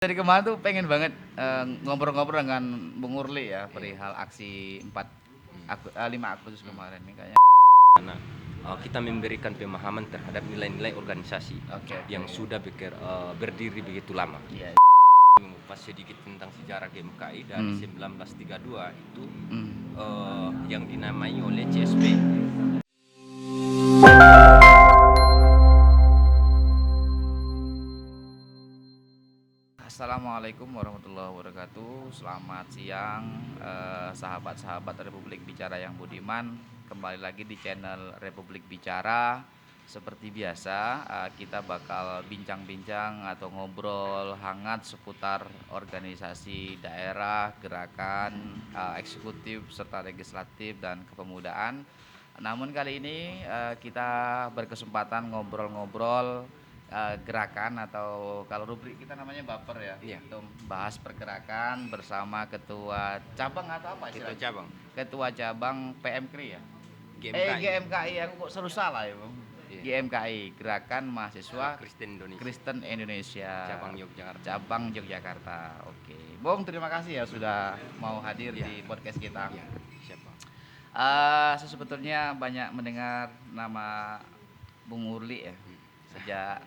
Dari kemarin tuh pengen banget ngobrol-ngobrol dengan Bung Urli ya perihal aksi 5 Agustus kemarin nih kayaknya. Karena kita memberikan pemahaman terhadap nilai-nilai organisasi Oke. yang sudah berdiri begitu lama. Iya. Mengupas sedikit tentang sejarah GMKI dari 1932 itu yang dinamai oleh CSP. Assalamualaikum warahmatullahi wabarakatuh. Selamat siang sahabat-sahabat Republik Bicara yang budiman. Kembali lagi di channel Republik Bicara. Seperti biasa kita bakal bincang-bincang atau ngobrol hangat seputar organisasi daerah, gerakan, eksekutif serta legislatif dan kepemudaan. Namun kali ini kita berkesempatan ngobrol-ngobrol gerakan, atau kalau rubrik kita namanya baper ya. Iya. Itu bahas pergerakan bersama ketua cabang atau apa Ketua istilahnya? cabang Ketua cabang PMKRI ya. GMKI. GMKI, aku kok selalu salah ya Bung. Iya. GMKI, Gerakan Mahasiswa Kristen Indonesia, cabang cabang Yogyakarta. Oke, Bung, terima kasih ya sudah mau hadir Iya. di podcast kita. Iya, siapa? Saya sebetulnya banyak mendengar nama Bung Urli ya sejak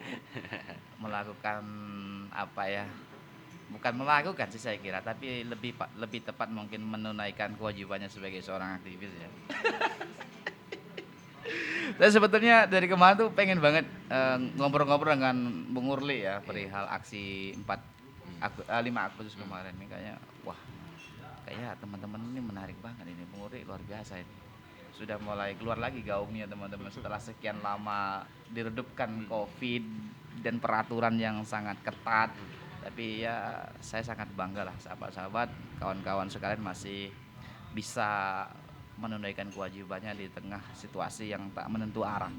melakukan apa ya, bukan melakukan sih saya kira, tapi lebih tepat mungkin menunaikan kewajibannya sebagai seorang aktivis ya. Saya sebetulnya dari kemarin tuh pengen banget ngobrol-ngobrol dengan Bung Urli ya perihal aksi 5 Agustus kemarin ini kayaknya kayaknya teman-teman ini menarik banget ini. Bung Urli luar biasa ini. Sudah mulai keluar lagi gaungnya teman-teman setelah sekian lama diredupkan Covid dan peraturan yang sangat ketat. Tapi ya saya sangat bangga lah sahabat-sahabat, kawan-kawan sekalian masih bisa menunaikan kewajibannya di tengah situasi yang tak menentu arah.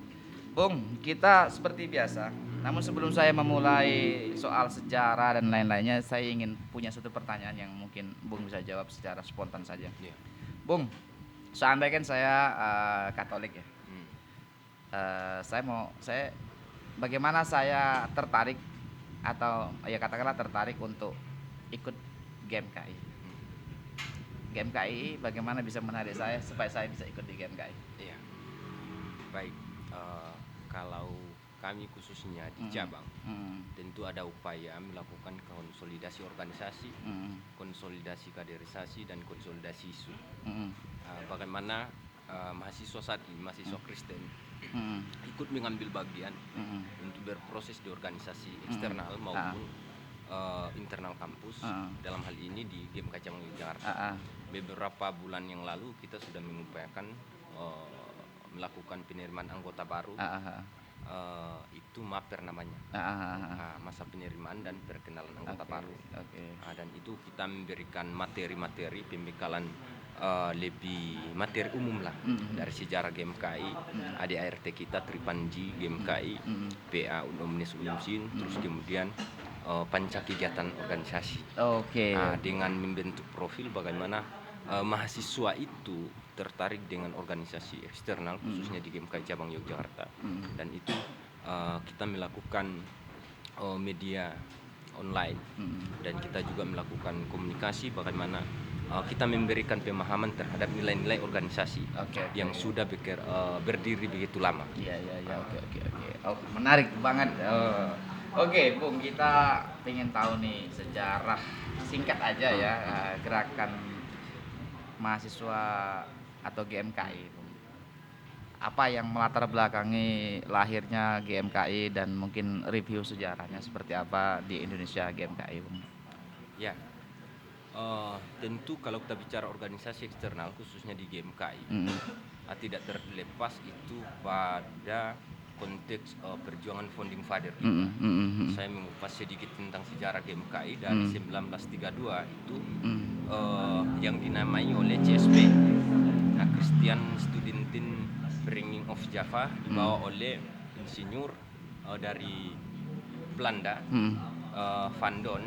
Bung, kita seperti biasa. Namun sebelum saya memulai soal sejarah dan lain-lainnya, saya ingin punya satu pertanyaan yang mungkin Bung bisa jawab secara spontan saja. Iya. Bung, seandainya kan saya Katolik ya. Saya bagaimana saya tertarik atau ya katakanlah tertarik untuk ikut GMKI. GMKI bagaimana bisa menarik saya supaya saya bisa ikut di GMKI? Iya. Baik, kalau kami khususnya di cabang tentu ada upaya melakukan konsolidasi organisasi, konsolidasi kaderisasi dan konsolidasi isu. Bagaimana mahasiswa saat ini, mahasiswa Kristen ikut mengambil bagian untuk berproses di organisasi eksternal maupun internal kampus. Dalam hal ini di GMKI Cabang Yogyakarta. Beberapa bulan yang lalu kita sudah mengupayakan melakukan penerimaan anggota baru. Itu MAPER namanya. Masa penerimaan dan perkenalan anggota baru. Dan itu kita memberikan materi-materi pembekalan lebih materi umum lah dari sejarah GMKI, ADART kita Tripanji GMKI, PA Omnis Unumsin, terus kemudian panca kegiatan organisasi. Dengan membentuk profil bagaimana mahasiswa itu tertarik dengan organisasi eksternal khususnya di GMKI Cabang Yogyakarta. Dan itu kita melakukan media online dan kita juga melakukan komunikasi bagaimana kita memberikan pemahaman terhadap nilai-nilai organisasi yang sudah berdiri begitu lama. Oke. Menarik banget. Oke, Bung, kita ingin tahu nih sejarah singkat aja ya gerakan mahasiswa atau GMKI. Apa yang melatar belakangi lahirnya GMKI dan mungkin review sejarahnya seperti apa di Indonesia GMKI, Bung? Ya, tentu kalau kita bicara organisasi eksternal khususnya di GMKI, tidak terlepas itu pada konteks perjuangan founding father kita. Saya mengupas sedikit tentang sejarah GMKI dari 1932 itu yang dinamai oleh CSP, Christian Studentin Bringing of Java, dibawa oleh insinyur dari Belanda, Van Don.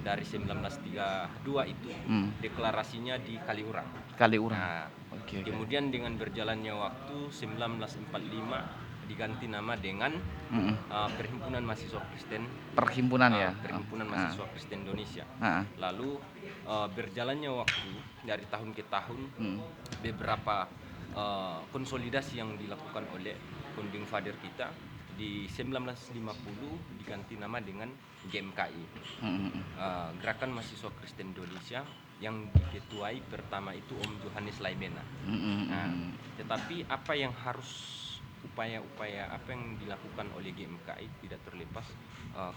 Dari 1932 itu deklarasinya di Kaliurang. Kemudian dengan berjalannya waktu 1945 diganti nama dengan Perhimpunan Mahasiswa Kristen. Perhimpunan ya. Perhimpunan Mahasiswa Kristen Indonesia. Lalu berjalannya waktu dari tahun ke tahun, beberapa konsolidasi yang dilakukan oleh founding father kita di 1950 diganti nama dengan GMKI, Gerakan Mahasiswa Kristen Indonesia, yang diketuai pertama itu Om Johannes Laimena. Tetapi apa yang harus upaya-upaya apa yang dilakukan oleh GMKI tidak terlepas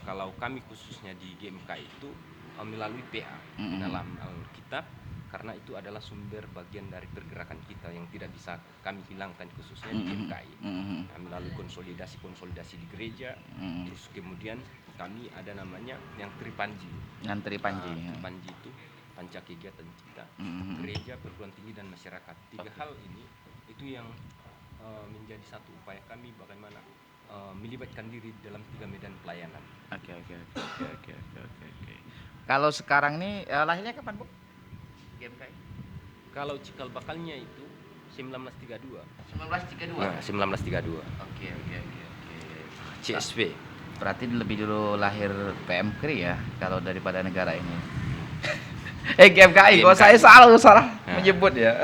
kalau kami khususnya di GMKI itu melalui PA dalam Alkitab, karena itu adalah sumber bagian dari pergerakan kita yang tidak bisa kami hilangkan khususnya di GMKI. Melalui konsolidasi di gereja, terus kemudian kami ada namanya yang Tripanji. Tripanji itu panca kegiatan kita, gereja, perguruan tinggi, dan masyarakat. 3 hal ini itu yang menjadi satu upaya kami bagaimana melibatkan diri dalam 3 medan pelayanan. Oke. Kalau sekarang ini lahirnya kapan, Bu? GMKI? Kalau cikal bakalnya itu 1932. 1932. Oke. CSV. Berarti lebih dulu lahir PM KRI ya, kalau daripada negara ini. GMKI, kok saya salah menyebut ya.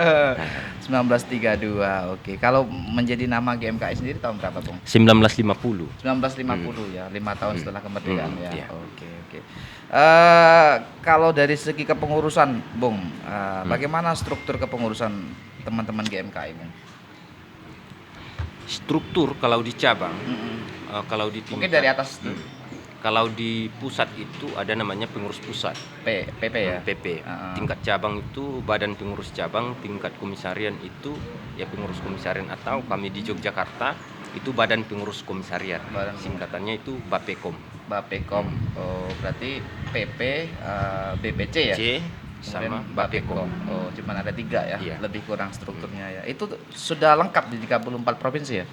1932. Oke. Kalau menjadi nama GMKI sendiri tahun berapa, Bung? 1950. 1950 ya, 5 tahun setelah kemerdekaan ya. Iya. Oke. Kalau dari segi kepengurusan, Bung, bagaimana struktur kepengurusan teman-teman GMKI, Bung? Struktur kalau di cabang, kalau di tingkat, mungkin dari atas kalau di pusat itu ada namanya pengurus pusat, PP ya. PP. Tingkat cabang itu badan pengurus cabang, tingkat komisarian itu ya pengurus komisarian, atau kami di Yogyakarta itu badan pengurus komisariat. Singkatannya itu Bapekom. Oh, berarti PP, BPC ya. C sama Bapekom. Oh, cuman ada 3 ya. Iya. Lebih kurang strukturnya ya. Itu sudah lengkap di 34 provinsi ya?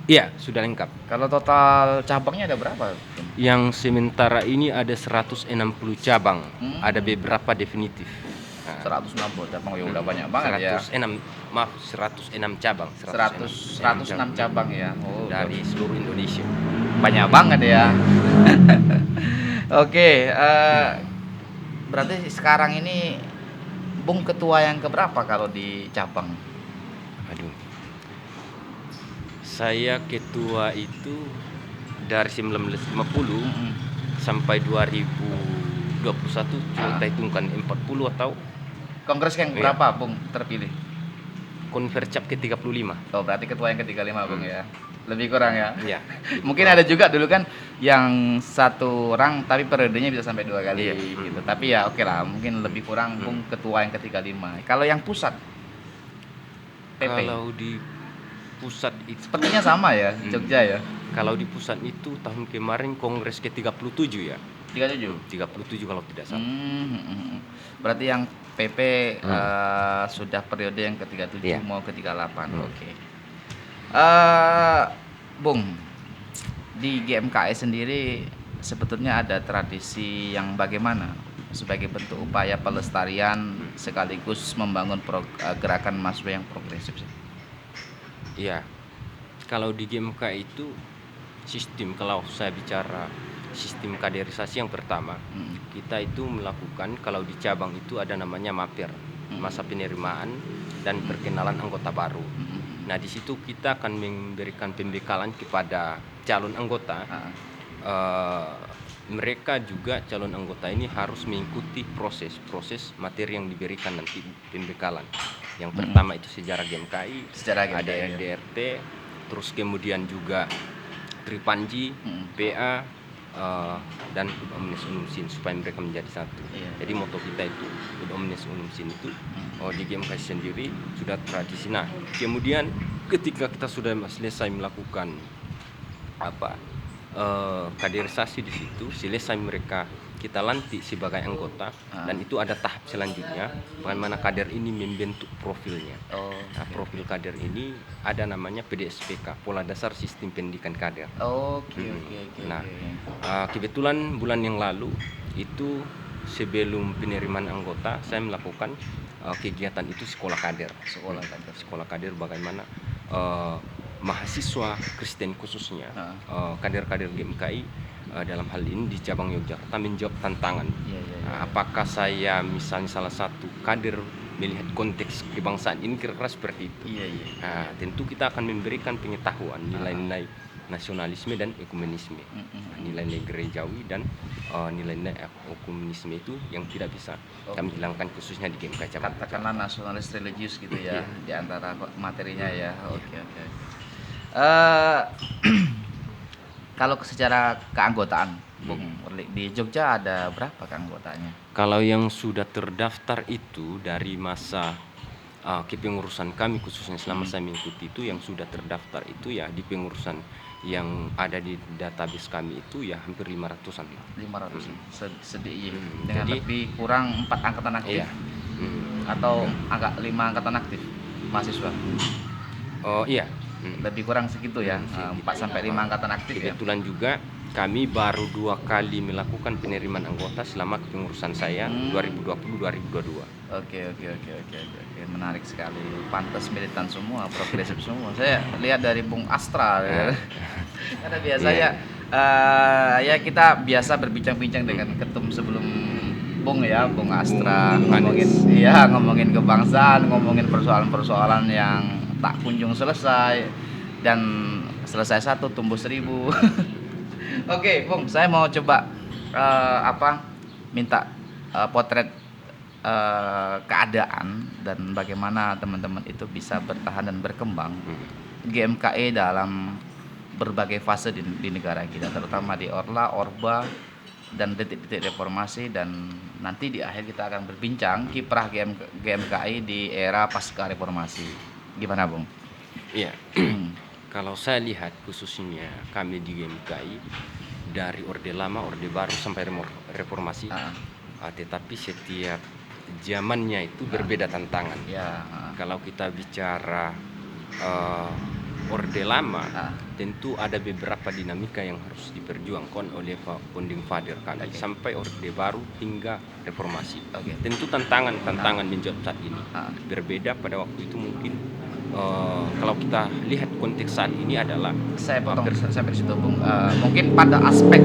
Iya, sudah lengkap. Kalau total cabangnya ada berapa? Yang sementara ini ada 160 cabang, ada beberapa definitif. 160 cabang, ya udah banyak banget 106 cabang. 106 cabang ya. Oh, dari seluruh Indonesia. Banyak banget ya. Oke, berarti sekarang ini Bung ketua yang keberapa kalau di cabang? Aduh. Saya ketua itu dari 1950 sampai 2021, coba hitungkan 40 atau kongres yang berapa Bung terpilih? Konvercap ke-35. Oh, berarti ketua yang ke-35 Bung ya. Lebih kurang ya. Iya. Mungkin ada juga dulu kan yang 1 orang tapi periodenya bisa sampai 2 kali gitu. Tapi ya oke lah, mungkin lebih kurang Bung ketua yang ke-35. Kalau yang pusat PP. Kalau di pusat itu sepertinya sama ya, Jogja ya. Kalau di pusat itu tahun kemarin kongres ke-37 ya. 37 kalau tidak salah. Berarti yang PP sudah periode yang ke-37 mau ke-38. Oke. Bung, di GMKI sendiri sebetulnya ada tradisi yang bagaimana sebagai bentuk upaya pelestarian sekaligus membangun gerakan mahasiswa yang progresif sih? Iya, kalau di GMKI itu sistem, kalau saya bicara sistem kaderisasi yang pertama, kita itu melakukan, kalau di cabang itu ada namanya MAPER, masa penerimaan dan perkenalan anggota baru. Nah di situ kita akan memberikan pembekalan kepada calon anggota. Mereka juga calon anggota ini harus mengikuti proses materi yang diberikan nanti pembekalan. Yang pertama itu sejarah GMKI, ada RDRT, terus kemudian juga Tripanji, PA, dan Ud Omnes Unum Sin, supaya mereka menjadi satu. Jadi moto kita itu Ud Omnes Unum Sin itu di GMKI sendiri sudah tradisi. Nah, kemudian ketika kita sudah selesai melakukan kaderisasi di situ, selesai mereka kita lantik sebagai anggota, dan itu ada tahap selanjutnya bagaimana kader ini membentuk profilnya. Nah, profil kader ini ada namanya PDSPK, Pola Dasar Sistem Pendidikan Kader. Nah, kebetulan bulan yang lalu itu sebelum penerimaan anggota saya melakukan kegiatan itu sekolah kader bagaimana mahasiswa Kristen khususnya, kader-kader GMKI dalam hal ini di cabang Yogyakarta menjawab tantangan. Apakah saya misalnya salah satu kader melihat konteks kebangsaan ini kira-kira seperti itu. Tentu kita akan memberikan pengetahuan nilai-nilai nasionalisme dan ekumenisme, nilai-nilai gerejawi dan nilai-nilai ekumenisme itu yang tidak bisa kami hilangkan khususnya di GMKI cabang. Katakanlah nasionalis religius gitu ya, di antara materinya ya. Oke. Kalau secara keanggotaan, Bung Urli, di Jogja ada berapa keanggotaannya? Kalau yang sudah terdaftar itu dari masa kepengurusan kami khususnya selama saya mengikuti itu, yang sudah terdaftar itu ya di pengurusan yang ada di database kami itu ya hampir 500-an. 500 sedih Jadi, dengan lebih kurang 4 angkatan aktif. Atau agak 5 angkatan aktif mahasiswa. Oh iya. Lebih kurang segitu ya, 4 sampai 5 angkatan aktif ya. Kebetulan juga kami baru 2 kali melakukan penerimaan anggota selama kepengurusan saya 2020-2022. Oke. Menarik sekali. Pantas militan semua, progresif semua. Saya lihat dari Bung Astra ya. Karena biasanya ya kita biasa berbincang-bincang dengan ketum sebelum Bung ya, Bung Astra, ngomongin kebangsaan, ngomongin persoalan-persoalan yang tak kunjung selesai, dan selesai 1 tumbuh 1000. Oke, Bung, saya mau coba minta potret keadaan dan bagaimana teman-teman itu bisa bertahan dan berkembang GMKI dalam berbagai fase di negara kita, terutama di Orla, Orba, dan detik-detik reformasi, dan nanti di akhir kita akan berbincang kiprah GMKI di era pasca reformasi. Gimana, Bung? Iya. Kalau saya lihat khususnya kami di GMKI dari Orde Lama, Orde Baru sampai reformasi, tetapi setiap zamannya itu berbeda tantangan. Kalau kita bicara Orde Lama, tentu ada beberapa dinamika yang harus diperjuangkan oleh Pak Founding Father kami sampai Orde Baru hingga reformasi. Tentu tantangan menjawab saat ini berbeda. Pada waktu itu mungkin kalau kita lihat konteks saat ini adalah saya potong sampai situ, Bung. Mungkin pada aspek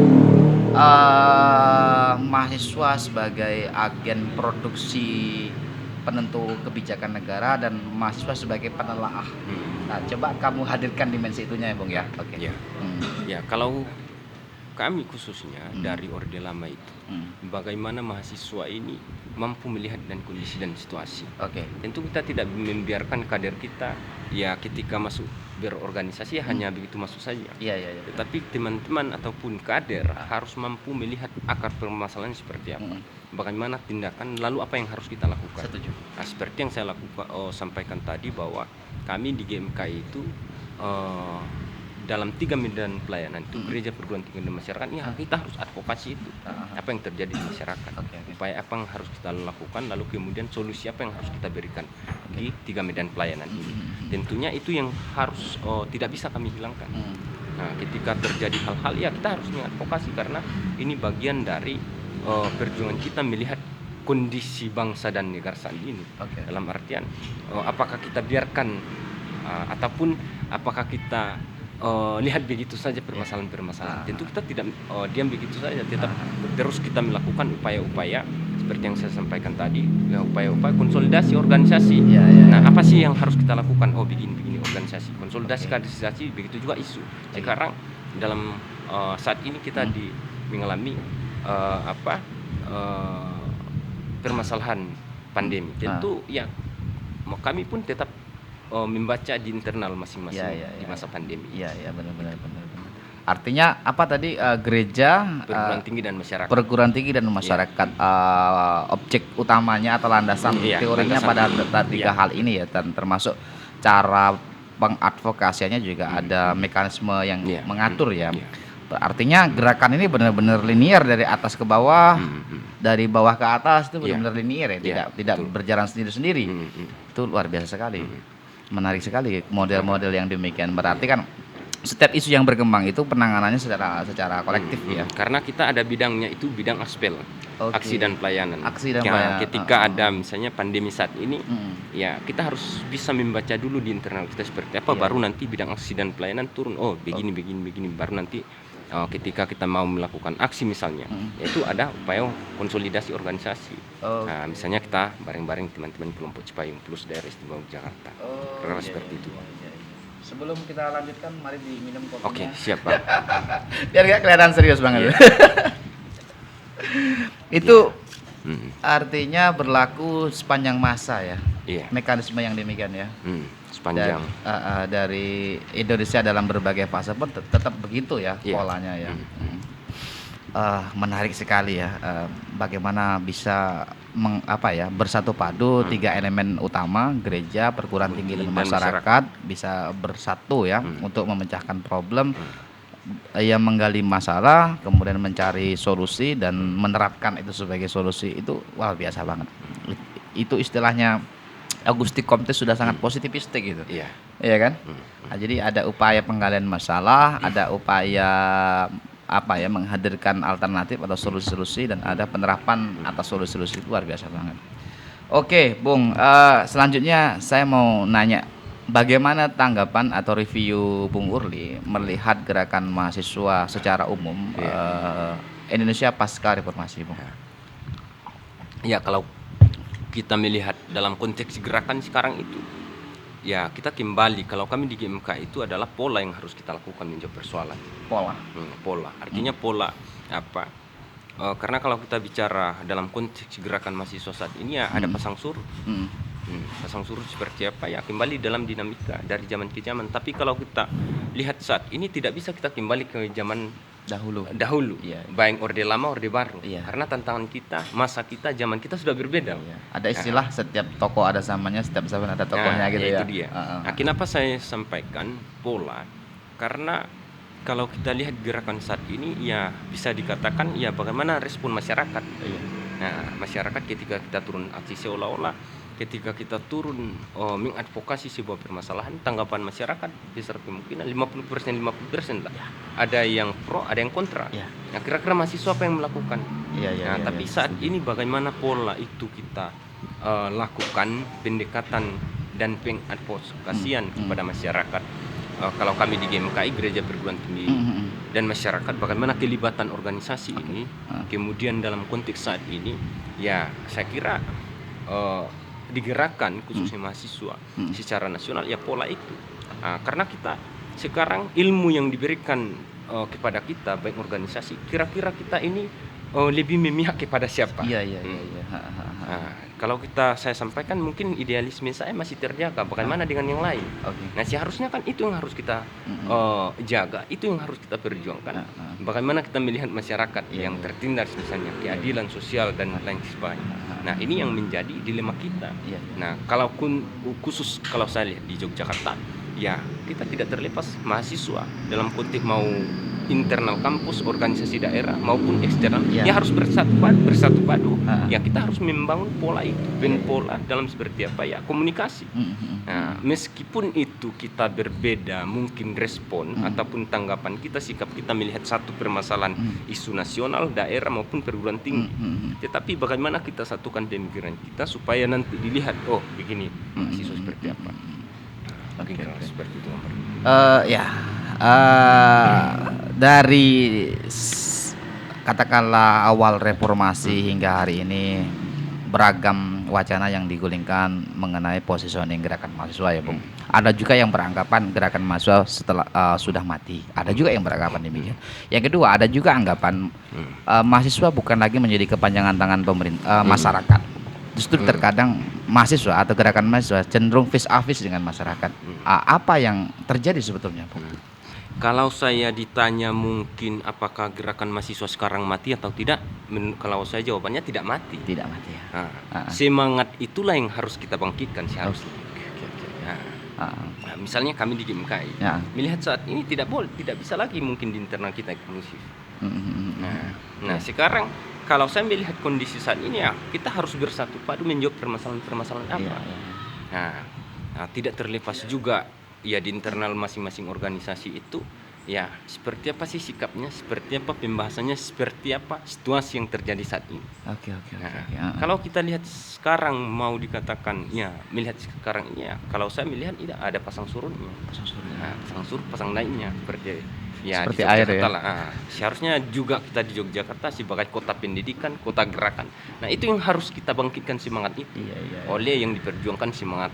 mahasiswa sebagai agen produksi penentu kebijakan negara dan mahasiswa sebagai penelaah. Nah, coba kamu hadirkan dimensi itunya ya, Bung ya. Ya, kalau kami khususnya dari Orde Lama itu, bagaimana mahasiswa ini mampu melihat dan kondisi dan situasi. Tentu kita tidak membiarkan kader kita ya ketika masuk berorganisasi hanya begitu masuk saja. Tetapi teman-teman ataupun kader harus mampu melihat akar permasalahan seperti apa, bagaimana tindakan, lalu apa yang harus kita lakukan. Nah, seperti yang saya sampaikan tadi bahwa kami di GMKI itu dalam 3 medan pelayanan itu gereja, perguruan tinggi dan masyarakat, ya kita harus advokasi itu apa yang terjadi di masyarakat, upaya apa yang harus kita lakukan, lalu kemudian solusi apa yang harus kita berikan di 3 medan pelayanan ini. Tentunya itu yang harus tidak bisa kami hilangkan. Nah, ketika terjadi hal-hal ya kita harus mengadvokasi, karena ini bagian dari perjuangan kita melihat kondisi bangsa dan negara saat ini. Dalam artian apakah kita biarkan ataupun apakah kita lihat begitu saja permasalahan-permasalahan. Tentu kita tidak diam begitu saja, tetap terus kita melakukan upaya-upaya seperti yang saya sampaikan tadi, ya, upaya-upaya konsolidasi organisasi. Nah, apa sih yang harus kita lakukan? Begini organisasi, konsolidasi, kaderisasi, begitu juga isu. Sekarang dalam saat ini kita mengalami permasalahan pandemi. Tentu ya kami pun tetap membaca di internal masing-masing di masa pandemi. Benar. Artinya apa tadi, gereja, perguruan tinggi dan masyarakat, objek utamanya atau landasan teorinya pada 3 hal ini ya, dan termasuk cara pengadvokasiannya juga ada mekanisme yang mengatur ya. Artinya gerakan ini benar-benar linear dari atas ke bawah, dari bawah ke atas itu benar-benar linear ya, tidak berjalan sendiri-sendiri. Itu luar biasa sekali. Menarik sekali model-model yang demikian. Berarti kan setiap isu yang berkembang itu penanganannya secara kolektif ya. Karena kita ada bidangnya itu bidang aspel, aksi dan pelayanan. Aksi dan pelayanan. Ketika ada misalnya pandemi saat ini, ya kita harus bisa membaca dulu di internal kita seperti apa, baru nanti bidang aksi dan pelayanan turun. Oh begini, baru nanti ketika kita mau melakukan aksi misalnya, yaitu ada upaya konsolidasi organisasi. Nah, misalnya kita bareng-bareng teman-teman kelompok Cipayung Plus daerah istimewa Jakarta. Seperti itu. Sebelum kita lanjutkan, mari diminum kopinya. Oke, siap Pak. Biar gak kelihatan serius banget. Itu artinya berlaku sepanjang masa ya. Mekanisme yang demikian ya. Sepanjang. Dari Indonesia dalam berbagai fase pun tetap begitu ya polanya ya. Menarik sekali ya. Bagaimana bisa bersatu padu tiga elemen utama, gereja, perguruan tinggi dan masyarakat bisa bersatu ya untuk memecahkan problem, yang menggali masalah, kemudian mencari solusi dan menerapkan itu sebagai solusi. Itu wah biasa banget. Itu istilahnya Auguste Comte sudah sangat positivistik gitu. Iya kan? Nah, jadi ada upaya penggalian masalah, ada upaya menghadirkan alternatif atau solusi-solusi, dan ada penerapan atas solusi-solusi. Luar biasa banget. Oke, Bung, selanjutnya saya mau nanya, bagaimana tanggapan atau review Bung Urli melihat gerakan mahasiswa secara umum Indonesia pasca reformasi, Bung? Ya, kalau kita melihat dalam konteks gerakan sekarang itu, ya kita kembali, kalau kami di GMK itu adalah pola yang harus kita lakukan menjawab persoalan. Pola. Artinya pola apa? Karena kalau kita bicara dalam konteks gerakan mahasiswa saat ini ya ada pasang surut. Pasang surut seperti apa ya, kembali dalam dinamika dari zaman ke zaman. Tapi kalau kita lihat saat ini tidak bisa kita kembali ke zaman dahulu. Baik orde lama orde baru. Karena tantangan kita, masa kita, zaman kita sudah berbeda. Ada istilah setiap tokoh ada zamannya, setiap zaman ada tokohnya gitu ya. Itu dia. Nah, kenapa saya sampaikan pola? Karena kalau kita lihat gerakan saat ini ya bisa dikatakan ya bagaimana respon masyarakat. Nah, masyarakat ketika kita turun aksi, seolah-olah ketika kita turun mengadvokasi sebuah permasalahan, tanggapan masyarakat besar kemungkinan 50% lah. Ada yang pro, ada yang kontra. Nah, kira-kira mahasiswa apa yang melakukan? Tapi saat ini bagaimana pola itu kita lakukan pendekatan dan pengadvokasian kepada masyarakat. Kalau kami di GMKI, Gereja Perguruan Tinggi dan Masyarakat, bagaimana kelibatan organisasi ini, kemudian dalam konteks saat ini, ya saya kira digerakkan khususnya mahasiswa secara nasional ya pola itu. Karena kita sekarang ilmu yang diberikan kepada kita baik organisasi, kira-kira kita ini lebih memihak kepada siapa? Kalau saya sampaikan mungkin idealisme saya masih terjaga. Bagaimana dengan yang lain? Nah, seharusnya kan itu yang harus kita jaga, itu yang harus kita perjuangkan. Bagaimana kita melihat masyarakat yang tertindas misalnya, keadilan sosial dan lain sebagainya. Nah, ini yang menjadi dilema kita. Nah, kalau khusus kalau saya lihat di Yogyakarta, ya kita tidak terlepas mahasiswa dalam konteks mau internal kampus, organisasi daerah maupun eksternal, ya harus bersatu padu. Ya kita harus membangun pola itu, pola dalam seperti apa ya komunikasi. Nah, meskipun itu kita berbeda mungkin respon ataupun tanggapan kita, sikap kita melihat satu permasalahan isu nasional, daerah maupun perguruan tinggi. Tetapi bagaimana kita satukan pemikiran kita supaya nanti dilihat, oh begini mahasiswa seperti apa. Seperti itu. Dari katakanlah awal reformasi hingga hari ini beragam wacana yang digulingkan mengenai positioning gerakan mahasiswa ya, Bung. Ada juga yang beranggapan gerakan mahasiswa setelah sudah mati. Ada juga yang beranggapan demikian. Yang kedua, ada juga anggapan mahasiswa bukan lagi menjadi kepanjangan tangan pemerintah, masyarakat. Justru terkadang mahasiswa atau gerakan mahasiswa cenderung face a face dengan masyarakat. Apa yang terjadi sebetulnya, Bung? Kalau saya ditanya mungkin apakah gerakan mahasiswa sekarang mati atau tidak, kalau saya jawabannya tidak mati. Tidak mati ya. Semangat itulah yang harus kita bangkitkan seharusnya. Misalnya kami di GMKI melihat saat ini tidak bisa lagi mungkin di internal kita eksklusif. Nah, sekarang kalau saya melihat kondisi saat ini ya kita harus bersatu padu menjawab permasalahan-permasalahan apa. Nah, tidak terlepas juga ya di internal masing-masing organisasi itu ya seperti apa sih sikapnya, seperti apa pembahasannya, seperti apa situasi yang terjadi saat ini. Oke. Nah, kalau kita lihat sekarang mau dikatakan ya melihat sekarang ini ya, kalau saya melihat tidak ada pasang surutnya. Nah, pasang surut, pasang naiknya seperti ya Seperti di air Yogyakarta ya. lah. Seharusnya juga kita di Yogyakarta sebagai kota pendidikan, kota gerakan. Nah, itu yang harus kita bangkitkan semangat itu. Iya. Oleh yang diperjuangkan semangat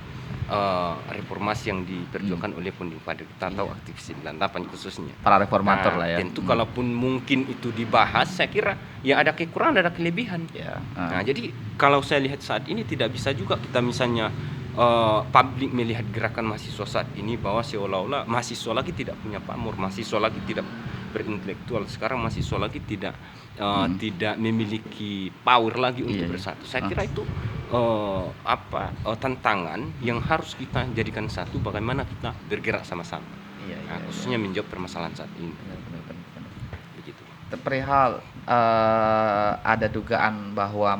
reformasi yang diperjuangkan oleh pendiri kita atau aktivis 98 khususnya. Para reformator lah ya. Tentu kalaupun mungkin itu dibahas, saya kira ya ada kekurangan, ada kelebihan. Ya. Nah, jadi kalau saya lihat saat ini tidak bisa juga kita misalnya publik melihat gerakan mahasiswa saat ini bahwa seolah-olah mahasiswa lagi tidak punya pamor, mahasiswa lagi tidak berintelektual, sekarang mahasiswa lagi tidak memiliki power lagi untuk bersatu. Saya kira itu tantangan yang harus kita jadikan satu, bagaimana kita bergerak sama-sama. Khususnya menjawab permasalahan saat ini. Benar. Begitu. Perihal ada dugaan bahwa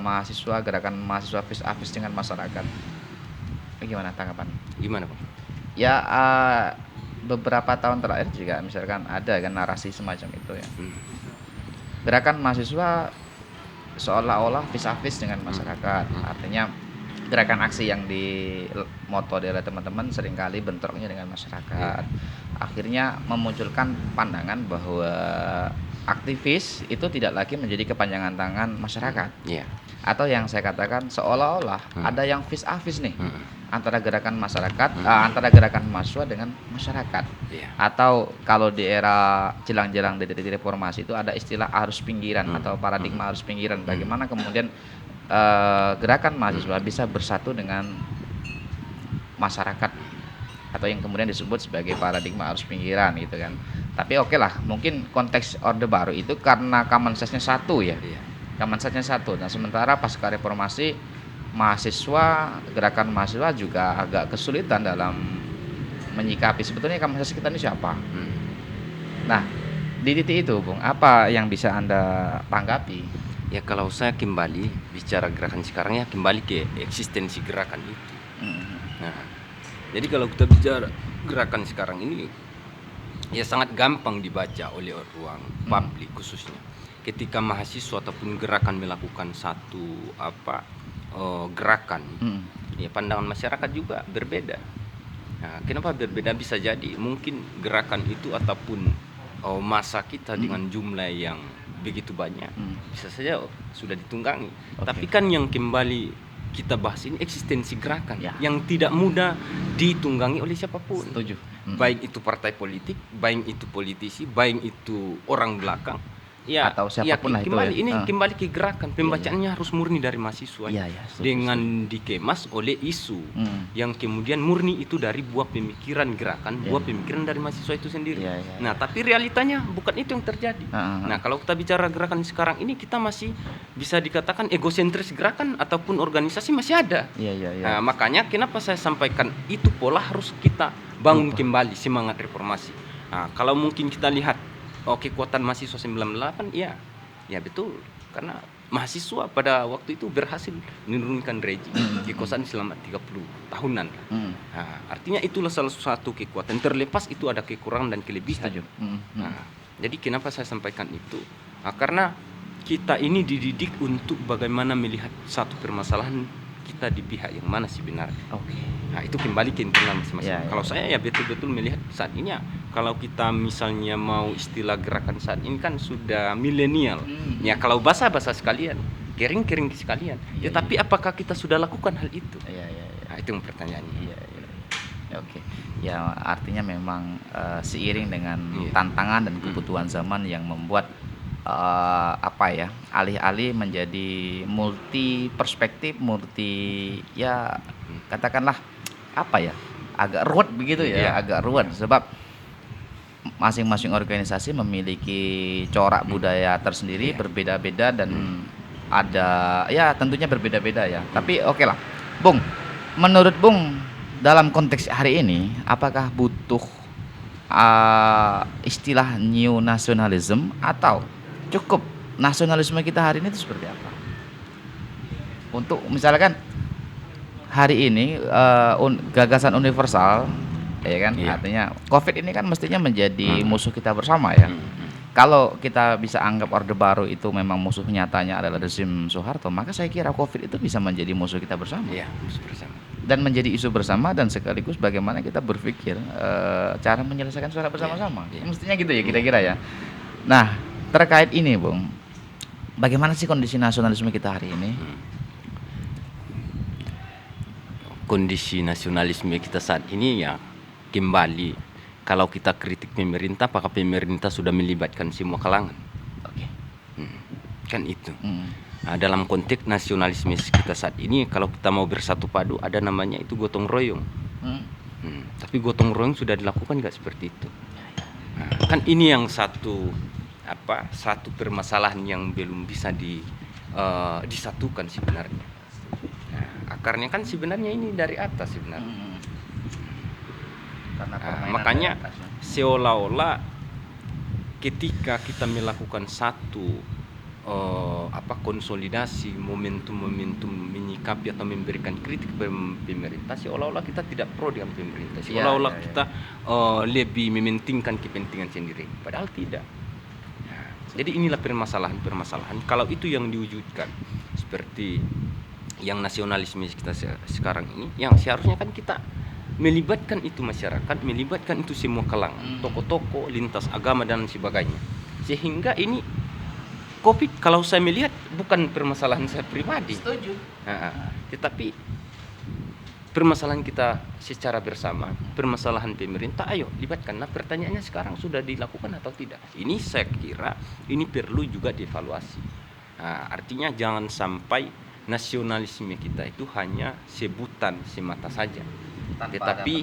gerakan mahasiswa vis-a-vis dengan masyarakat. Gimana tanggapan? Gimana, Bang? Ya beberapa tahun terakhir juga misalkan ada kan narasi semacam itu ya. Gerakan mahasiswa seolah-olah vis-a-vis dengan masyarakat. Artinya gerakan aksi yang dimoto oleh teman-teman seringkali bentroknya dengan masyarakat. Akhirnya memunculkan pandangan bahwa aktivis itu tidak lagi menjadi kepanjangan tangan masyarakat. Atau yang saya katakan seolah-olah ada yang vis-a-vis nih antara gerakan masyarakat, antara gerakan mahasiswa dengan masyarakat. Atau kalau di era jelang-jelang dari reformasi itu ada istilah arus pinggiran atau paradigma arus pinggiran. Bagaimana kemudian gerakan mahasiswa bisa bersatu dengan masyarakat atau yang kemudian disebut sebagai paradigma arus pinggiran gitu kan. Tapi oke lah, mungkin konteks Orde Baru itu karena common sense-nya satu ya. Common sense-nya satu. Nah, sementara pasca reformasi gerakan mahasiswa juga agak kesulitan dalam menyikapi sebetulnya common sense kita ini siapa. Nah, di titik itu, Bung, apa yang bisa Anda tanggapi? Ya kalau saya kembali bicara gerakan sekarang ya kembali ke eksistensi gerakan itu. Nah, jadi kalau kita bicara gerakan sekarang ini ya sangat gampang dibaca oleh ruang publik khususnya. Ketika mahasiswa ataupun gerakan melakukan satu gerakan, ya pandangan masyarakat juga berbeda. Nah, kenapa berbeda? Bisa jadi mungkin gerakan itu ataupun masa kita dengan jumlah yang begitu banyak bisa saja sudah ditunggangi. Tapi kan yang kembali kita bahas ini eksistensi gerakan yang tidak mudah ditunggangi oleh siapapun. Setuju. Baik itu partai politik, baik itu politisi, baik itu orang belakang. Atau siapapun lah kembali itu ya. Ini kembali ke gerakan, pembacaannya harus murni dari mahasiswa dengan dikemas oleh isu yang kemudian murni itu dari buah pemikiran gerakan, buah pemikiran dari mahasiswa itu sendiri. Nah, tapi realitanya bukan itu yang terjadi. Nah, kalau kita bicara gerakan sekarang ini, kita masih bisa dikatakan egosentris gerakan ataupun organisasi masih ada. Nah, makanya kenapa saya sampaikan itu pola harus kita bangun kembali semangat reformasi. Nah, kalau mungkin kita lihat kekuatan mahasiswa 98 ya betul, karena mahasiswa pada waktu itu berhasil menurunkan rejim kekuasaan selama 30 tahunan. Nah, artinya itulah salah satu kekuatan, terlepas itu ada kekurangan dan kelebihan. Nah, jadi kenapa saya sampaikan itu? Nah, karena kita ini dididik untuk bagaimana melihat satu permasalahan kita di pihak yang mana sih benar. Nah, itu kembali ke internal masing-masing. Kalau saya ya betul-betul melihat saat ini ya, kalau kita misalnya mau istilah gerakan saat ini kan sudah milenial. Ya kalau bahasa sekalian, kering sekalian. Tapi apakah kita sudah lakukan hal itu? Nah, itu yang pertanyaannya. Ya artinya memang seiring dengan tantangan dan kebutuhan zaman yang membuat alih-alih menjadi multi perspektif, katakanlah agak ruwet begitu agak ruwet sebab masing-masing organisasi memiliki corak budaya tersendiri berbeda-beda dan ada tentunya berbeda-beda ya. Tapi oke lah, Bung, menurut Bung dalam konteks hari ini apakah butuh istilah new nationalism atau cukup nasionalisme kita hari ini itu seperti apa? Untuk misalkan hari ini gagasan universal ya kan? Iya. Artinya COVID ini kan mestinya menjadi musuh kita bersama ya. Kalau kita bisa anggap Orde Baru itu memang musuh nyatanya adalah rezim Soeharto, maka saya kira COVID itu bisa menjadi musuh kita bersama. Iya, musuh bersama. Dan menjadi isu bersama dan sekaligus bagaimana kita berpikir cara menyelesaikan secara bersama-sama. Iya. Mestinya gitu ya kira-kira ya. Nah, terkait ini, Bung, bagaimana sih kondisi nasionalisme kita hari ini? Kondisi nasionalisme kita saat ini ya kembali, kalau kita kritik pemerintah, apakah pemerintah sudah melibatkan semua kalangan? Oke. Kan itu. Nah, dalam konteks nasionalisme kita saat ini, kalau kita mau bersatu padu, ada namanya itu gotong royong. Tapi gotong royong sudah dilakukan nggak seperti itu? Nah, kan ini yang satu permasalahan yang belum bisa disatukan sebenarnya. Nah, akarnya kan sebenarnya ini dari atas sebenarnya. Makanya seolah-olah ketika kita melakukan satu konsolidasi momentum-momentum menyikapi atau memberikan kritik pemerintah, seolah-olah kita tidak pro dengan pemerintah, seolah-olah kita lebih mementingkan kepentingan sendiri, padahal tidak. Jadi inilah permasalahan. Kalau itu yang diwujudkan seperti yang nasionalisme kita sekarang ini, yang seharusnya kan kita melibatkan itu masyarakat, melibatkan itu semua kalangan, tokoh-tokoh, lintas agama dan sebagainya. Sehingga ini COVID kalau saya melihat bukan permasalahan saya pribadi. Setuju. Tetapi permasalahan kita secara bersama, permasalahan pemerintah, ayo libatkan. Nah, pertanyaannya sekarang sudah dilakukan atau tidak? Ini saya kira ini perlu juga dievaluasi. Artinya jangan sampai nasionalisme kita itu hanya sebutan semata saja. Tetapi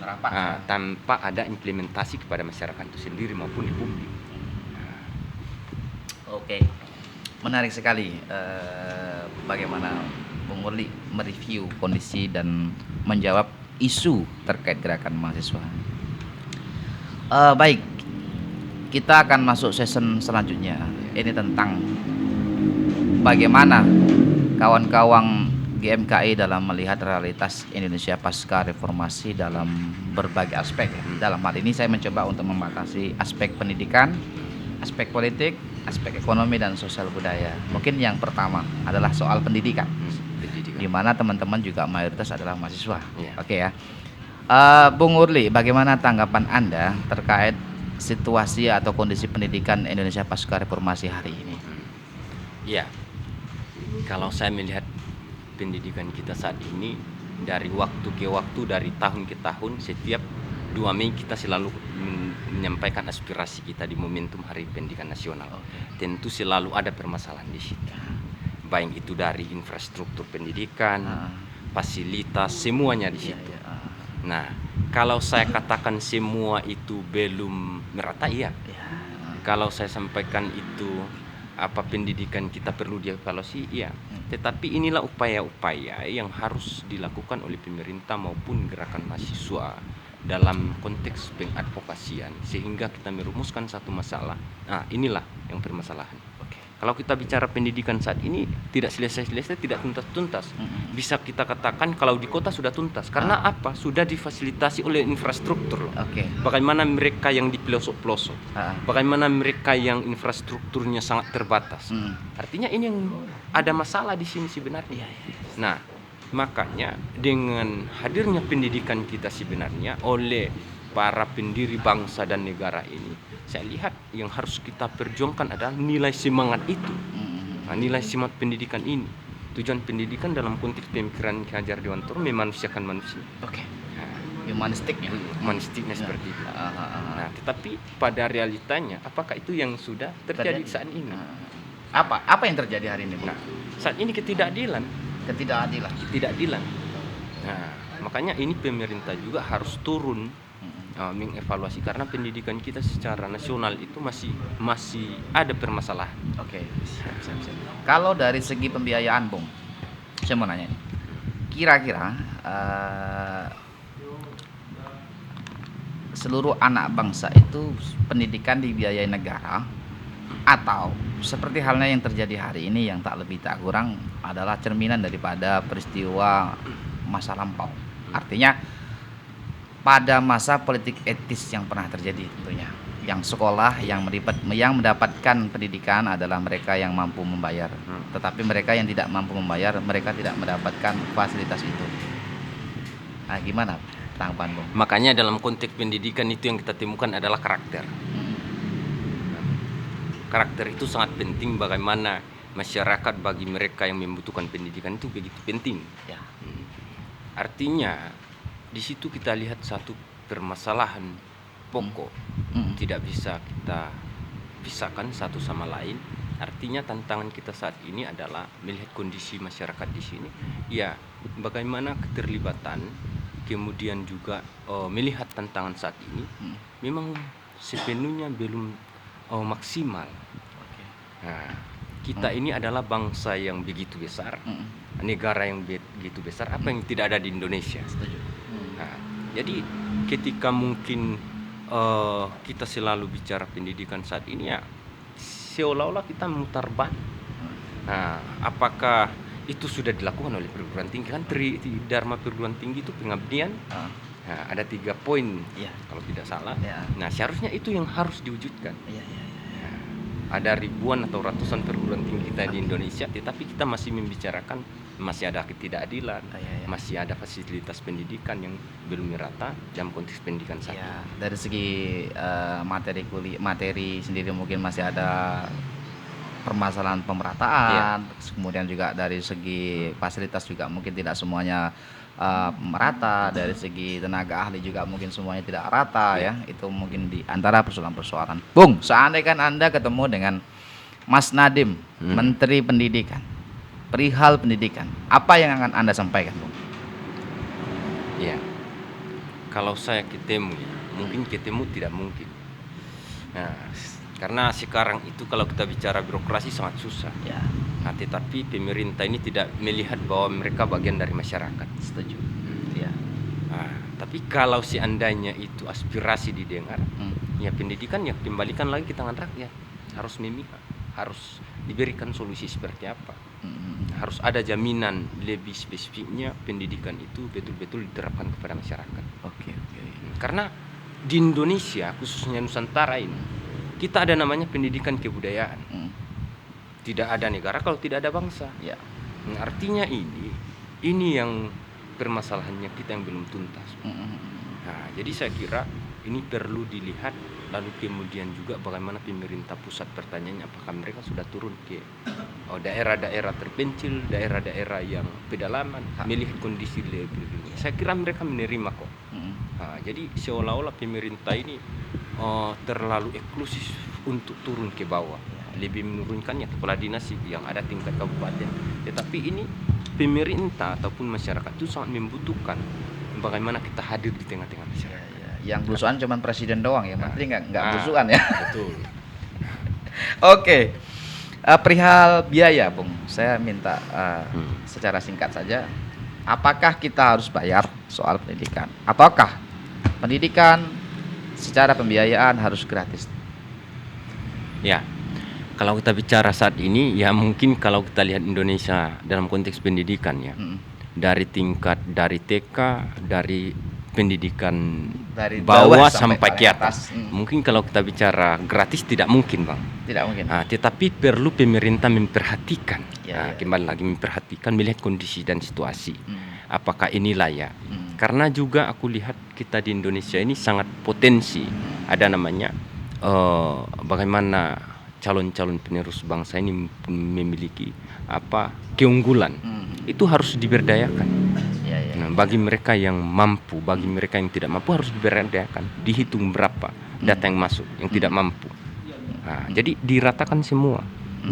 tanpa ada implementasi kepada masyarakat itu sendiri maupun di publik. Oke, menarik sekali bagaimana Bung Murli mereview kondisi dan menjawab isu terkait gerakan mahasiswa. Baik, kita akan masuk season selanjutnya. Ini tentang bagaimana kawan-kawan GMKI dalam melihat realitas Indonesia pasca reformasi dalam berbagai aspek. Dalam hal ini saya mencoba untuk membatasi aspek pendidikan, aspek politik, aspek ekonomi dan sosial budaya. Mungkin yang pertama adalah soal pendidikan. Di mana teman-teman juga mayoritas adalah mahasiswa. Oke ya. Bung Urli, bagaimana tanggapan Anda terkait situasi atau kondisi pendidikan Indonesia pasca reformasi hari ini? Ya, kalau saya melihat pendidikan kita saat ini, dari waktu ke waktu, dari tahun ke tahun, setiap 2 Mei kita selalu menyampaikan aspirasi kita di momentum Hari Pendidikan Nasional. Tentu selalu ada permasalahan di situ, baik itu dari infrastruktur pendidikan, fasilitas, semuanya di situ. Nah, kalau saya katakan semua itu belum merata, iya. Kalau saya sampaikan itu pendidikan kita perlu dievaluasi, iya. Tetapi inilah upaya-upaya yang harus dilakukan oleh pemerintah maupun gerakan mahasiswa dalam konteks pengadvokasian, sehingga kita merumuskan satu masalah. Nah, inilah yang permasalahan. Kalau kita bicara pendidikan saat ini tidak selesai-selesai, tidak tuntas-tuntas. Bisa kita katakan kalau di kota sudah tuntas. Karena apa? Sudah difasilitasi oleh infrastruktur. Bagaimana mereka yang di pelosok-pelosok? Bagaimana mereka yang infrastrukturnya sangat terbatas? Artinya ini yang ada masalah di sini sebenarnya. Nah, makanya dengan hadirnya pendidikan kita sebenarnya oleh para pendiri bangsa dan negara ini, saya lihat yang harus kita perjuangkan adalah nilai semangat itu. Nilai semangat pendidikan ini. Tujuan pendidikan dalam konteks pemikiran Ki Hajar Dewantara memanusiakan manusia. Humanistiknya seperti itu. Nah, tetapi pada realitanya, apakah itu yang sudah terjadi saat ini? Apa yang terjadi hari ini, Bu? Nah, saat ini ketidakadilan. Nah, makanya ini pemerintah juga harus turun mengevaluasi, karena pendidikan kita secara nasional itu masih ada permasalahan. Siap. Kalau dari segi pembiayaan, Bung, saya mau nanya nih. Kira-kira seluruh anak bangsa itu pendidikan dibiayai negara, atau seperti halnya yang terjadi hari ini yang tak lebih tak kurang adalah cerminan daripada peristiwa masa lampau. Artinya pada masa politik etis yang pernah terjadi tentunya. Yang sekolah yang mendapatkan pendidikan adalah mereka yang mampu membayar. Tetapi mereka yang tidak mampu membayar, mereka tidak mendapatkan fasilitas itu. Nah, gimana tanggapan Bung? Makanya dalam konteks pendidikan itu yang kita temukan adalah karakter. Karakter itu sangat penting, bagaimana masyarakat bagi mereka yang membutuhkan pendidikan itu begitu penting. Ya. Artinya di situ kita lihat satu permasalahan pokok, tidak bisa kita pisahkan satu sama lain. Artinya tantangan kita saat ini adalah melihat kondisi masyarakat di sini, ya bagaimana keterlibatan, kemudian juga melihat tantangan saat ini memang sepenuhnya belum maksimal. Nah, kita ini adalah bangsa yang begitu besar, negara yang begitu besar, apa yang tidak ada di Indonesia. Nah, jadi ketika mungkin kita selalu bicara pendidikan saat ini, ya seolah-olah kita memutar ban. Nah, apakah itu sudah dilakukan oleh perguruan tinggi? Kan Tridharma perguruan tinggi itu pengabdian. Nah, ada 3 poin, kalau tidak salah. Nah, seharusnya itu yang harus diwujudkan. Ada ribuan atau ratusan perguruan tinggi kita di Indonesia, tetapi kita masih membicarakan masih ada ketidakadilan, masih ada fasilitas pendidikan yang belum merata dalam konteks pendidikan saat ini. Dari segi materi sendiri mungkin masih ada permasalahan pemerataan, kemudian juga dari segi fasilitas juga mungkin tidak semuanya merata, dari segi tenaga ahli juga mungkin semuanya tidak rata ya. Itu mungkin di antara persoalan-persoalan. Bung, seandainya Anda ketemu dengan Mas Nadiem, Menteri Pendidikan, perihal pendidikan, apa yang akan Anda sampaikan, Bung? Ya, kalau saya ketemu, mungkin ketemu tidak mungkin. Nah, karena sekarang itu kalau kita bicara birokrasi sangat susah. Nah, tetapi pemerintah ini tidak melihat bahwa mereka bagian dari masyarakat. Setuju. Nah, tapi kalau seandainya itu aspirasi didengar, ya pendidikan ya kembalikan lagi ke tangan rakyat. Harus memihak, harus diberikan solusi seperti apa. Harus ada jaminan lebih spesifiknya pendidikan itu betul-betul diterapkan kepada masyarakat. Karena di Indonesia, khususnya Nusantara ini, kita ada namanya pendidikan kebudayaan. Tidak ada negara kalau tidak ada bangsa. Nah, artinya ini yang permasalahannya kita yang belum tuntas. Nah, jadi saya kira ini perlu dilihat, lalu kemudian juga bagaimana pemerintah pusat, pertanyaannya apakah mereka sudah turun ke daerah-daerah terpencil, daerah-daerah yang pedalaman, melihat kondisi lebih. Saya kira mereka menerima kok. Nah, jadi seolah-olah pemerintah ini terlalu eksklusif untuk turun ke bawah, lebih menurunkannya kepala dinas yang ada tingkat kabupaten. Tetapi ini pemerintah ataupun masyarakat itu sangat membutuhkan bagaimana kita hadir di tengah-tengah masyarakat. Yang belusuan cuma presiden doang ya, menteri nggak belusuan ya. Betul. Oke. Perihal biaya, Bung, saya minta secara singkat saja, apakah kita harus bayar soal pendidikan? Ataukah pendidikan secara pembiayaan harus gratis? Ya, kalau kita bicara saat ini, ya mungkin kalau kita lihat Indonesia dalam konteks pendidikan ya, dari TK, dari pendidikan dari bawah sampai ke atas. Mungkin kalau kita bicara gratis tidak mungkin, Bang. Tidak mungkin. Tetapi perlu pemerintah memperhatikan. Kembali lagi memperhatikan, melihat kondisi dan situasi. Apakah ini layak? Karena juga aku lihat kita di Indonesia ini sangat potensi. Ada namanya bagaimana calon-calon penerus bangsa ini memiliki keunggulan. Itu harus diberdayakan. Nah, bagi mereka yang mampu, bagi mereka yang tidak mampu harus diberdayakan. Dihitung berapa data yang masuk, yang tidak mampu. Nah, jadi diratakan semua.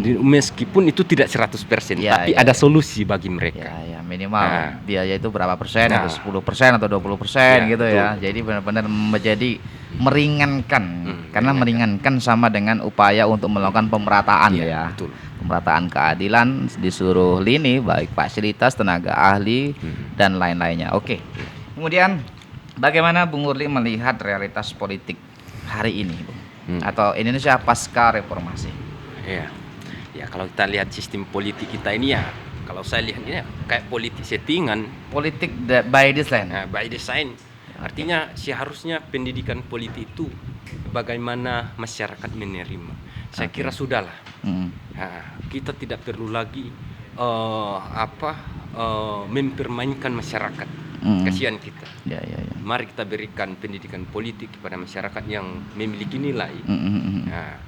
Meskipun itu tidak 100%, tapi ada solusi bagi mereka. Minimal biaya itu berapa persen, atau 10% atau 20% gitu ya. Jadi benar-benar menjadi meringankan, karena meringankan sama dengan upaya untuk melakukan pemerataan ya. Betul. Pemerataan keadilan di seluruh lini, baik fasilitas, tenaga ahli dan lain-lainnya. Oke. Kemudian bagaimana Bung Urli melihat realitas politik hari ini, Bung? Atau Indonesia pasca reformasi? Ya kalau kita lihat sistem politik kita ini ya, kalau saya lihat ini kayak politik settingan, politik by design. By design. Artinya seharusnya pendidikan politik itu bagaimana masyarakat menerima. Saya kira sudahlah. Nah, kita tidak perlu lagi mempermainkan masyarakat. Kasihan kita. Mari kita berikan pendidikan politik kepada masyarakat yang memiliki nilai. Nah,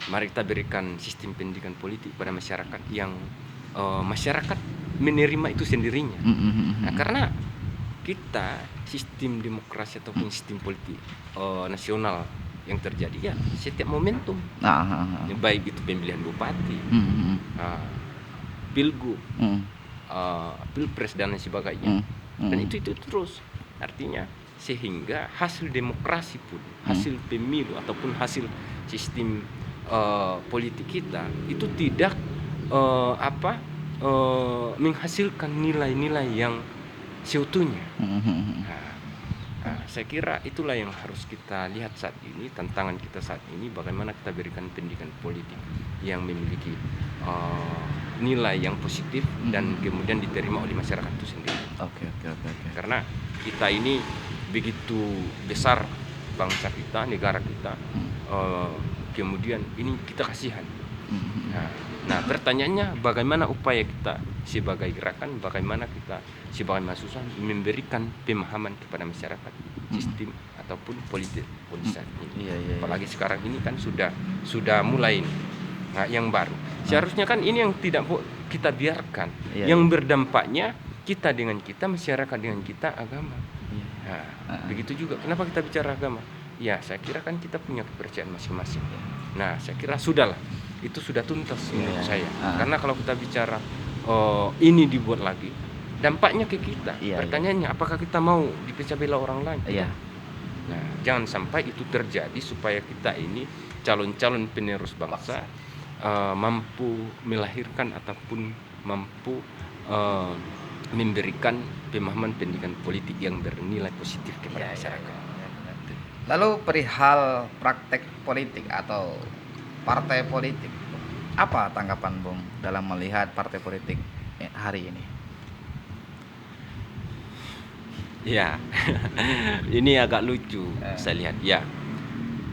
mari kita berikan sistem pendidikan politik pada masyarakat yang masyarakat menerima itu sendirinya. Nah, karena kita sistem demokrasi ataupun sistem politik nasional yang terjadi ya setiap momentum, baik itu pemilihan bupati, pilgub, pilpres dan lain sebagainya, dan itu terus. Artinya sehingga hasil demokrasi pun, hasil pemilu ataupun hasil sistem politik kita itu tidak menghasilkan nilai-nilai yang seutuhnya. Saya kira itulah yang harus kita lihat saat ini, tantangan kita saat ini, bagaimana kita berikan pendidikan politik yang memiliki nilai yang positif dan kemudian diterima oleh masyarakat itu sendiri. Oke. Karena kita ini begitu besar bangsa kita, negara kita, kemudian ini kita kasihan. Nah, pertanyaannya bagaimana upaya kita sebagai gerakan, bagaimana kita sebagai mahasiswa memberikan pemahaman kepada masyarakat sistem ataupun politik saat ini. Apalagi sekarang ini kan sudah mulai yang baru. Seharusnya kan ini yang tidak kita biarkan. Yang berdampaknya kita dengan kita, masyarakat dengan kita, agama. Begitu juga. Kenapa kita bicara agama? Ya, saya kira kan kita punya kepercayaan masing-masing. Nah, saya kira sudahlah. Itu sudah tuntas menurut saya. Karena kalau kita bicara ini dibuat lagi, dampaknya ke kita. Pertanyaannya, apakah kita mau dipecah belah orang lain? Nah, jangan sampai itu terjadi supaya kita ini calon-calon penerus bangsa mampu melahirkan ataupun mampu memberikan pemahaman pendidikan politik yang bernilai positif kepada masyarakat. Lalu perihal praktek politik atau partai politik, apa tanggapan Bung dalam melihat partai politik hari ini? Ya, ini agak lucu saya lihat. Ya,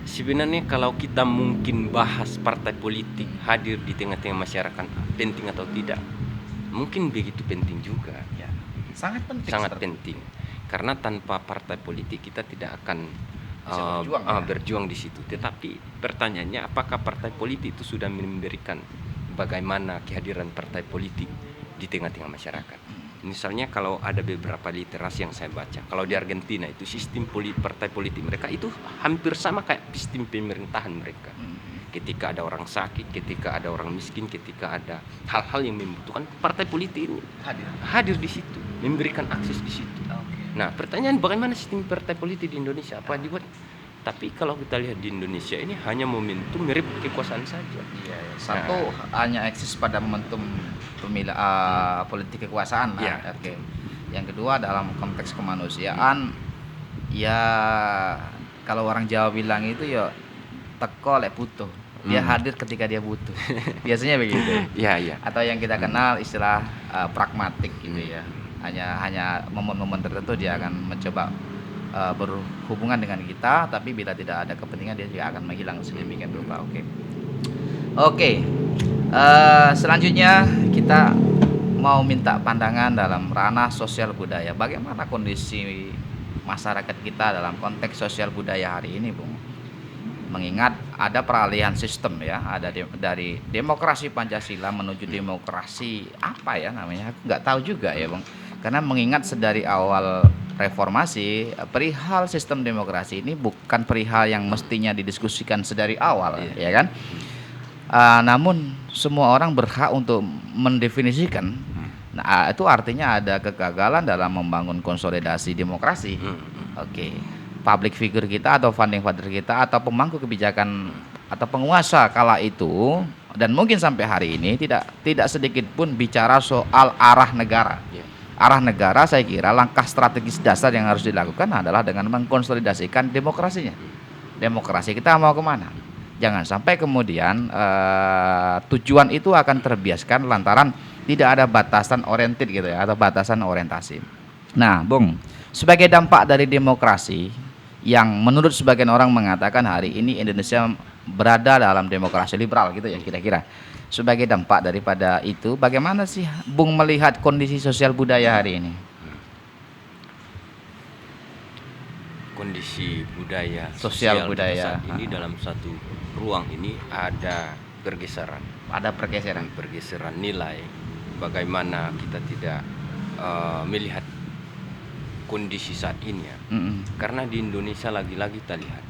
sebenarnya kalau kita mungkin bahas partai politik hadir di tengah-tengah masyarakat penting atau tidak, mungkin begitu penting juga. Ya, sangat penting. Sangat penting. Karena tanpa partai politik kita tidak akan berjuang di situ. Tetapi pertanyaannya, apakah partai politik itu sudah memberikan bagaimana kehadiran partai politik di tengah-tengah masyarakat? Misalnya kalau ada beberapa literasi yang saya baca, kalau di Argentina itu sistem partai politik mereka itu hampir sama kayak sistem pemerintahan mereka. Ketika ada orang sakit, ketika ada orang miskin, ketika ada hal-hal yang membutuhkan, partai politik ini hadir di situ, memberikan akses di situ. Nah, pertanyaan bagaimana sistem partai politik di Indonesia? Apa dibuat? Tapi kalau kita lihat di Indonesia ini hanya momentum mirip kekuasaan saja. Satu hanya eksis pada momentum politik kekuasaan. Yang kedua dalam konteks kemanusiaan, ya kalau orang Jawa bilang itu ya teko lek butuh. Dia hadir ketika dia butuh. Biasanya begitu. Atau yang kita kenal istilah pragmatik gitu ya. Hanya momen-momen tertentu dia akan mencoba berhubungan dengan kita, tapi bila tidak ada kepentingan dia juga akan menghilang sedemikian rupa. Oke. Selanjutnya kita mau minta pandangan dalam ranah sosial budaya. Bagaimana kondisi masyarakat kita dalam konteks sosial budaya hari ini, Bung? Mengingat ada peralihan sistem ya, ada dari demokrasi Pancasila menuju demokrasi apa ya namanya? Aku nggak tahu juga ya, Bung. Karena mengingat sedari awal reformasi, perihal sistem demokrasi ini bukan perihal yang mestinya didiskusikan sedari awal, ya kan? Namun semua orang berhak untuk mendefinisikan. Nah, itu artinya ada kegagalan dalam membangun konsolidasi demokrasi. Public figure kita atau founding father kita atau pemangku kebijakan atau penguasa kala itu dan mungkin sampai hari ini tidak sedikit pun bicara soal arah negara. Arah negara, saya kira langkah strategis dasar yang harus dilakukan adalah dengan mengkonsolidasikan demokrasinya. Demokrasi kita mau kemana? Jangan sampai kemudian tujuan itu akan terbiaskan lantaran tidak ada batasan oriented gitu ya, atau batasan orientasi. Nah, Bung, sebagai dampak dari demokrasi yang menurut sebagian orang mengatakan hari ini Indonesia berada dalam demokrasi liberal gitu ya kira-kira. Sebagai dampak daripada itu, bagaimana sih Bung melihat kondisi sosial budaya hari ini? Kondisi budaya Sosial sosial kita budaya, saat ini dalam satu ruang ini ada pergeseran ada pergeseran. pergeseran nilai. Bagaimana kita tidak melihat kondisi saat ini ya. Mm-mm. Karena di Indonesia lagi-lagi kita lihat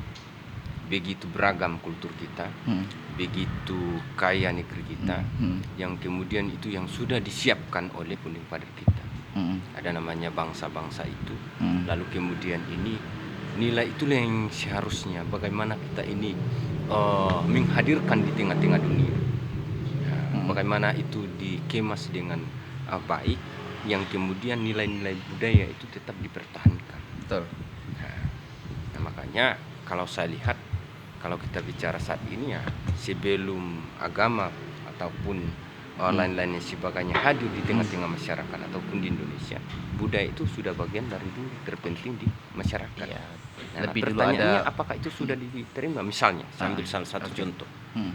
begitu beragam kultur kita, Mm. begitu kaya negeri kita, Mm. yang kemudian itu yang sudah disiapkan oleh founding father kita. Mm. Ada namanya bangsa-bangsa itu. Mm. Lalu kemudian ini nilai itulah yang seharusnya bagaimana kita ini menghadirkan di tengah-tengah dunia. Bagaimana itu dikemas dengan baik, yang kemudian nilai-nilai budaya itu tetap dipertahankan. Betul. Nah, makanya kalau saya lihat, kalau kita bicara saat ini ya, sebelum agama ataupun lain-lain yang sebagainya hadir di tengah-tengah masyarakat ataupun di Indonesia, budaya itu sudah bagian dari dulu terpenting di masyarakat. Iya. Nah, Lebih dulu pertanyaannya ada. apakah itu sudah diterima? Misalnya, saya ambil salah satu contoh. Mm.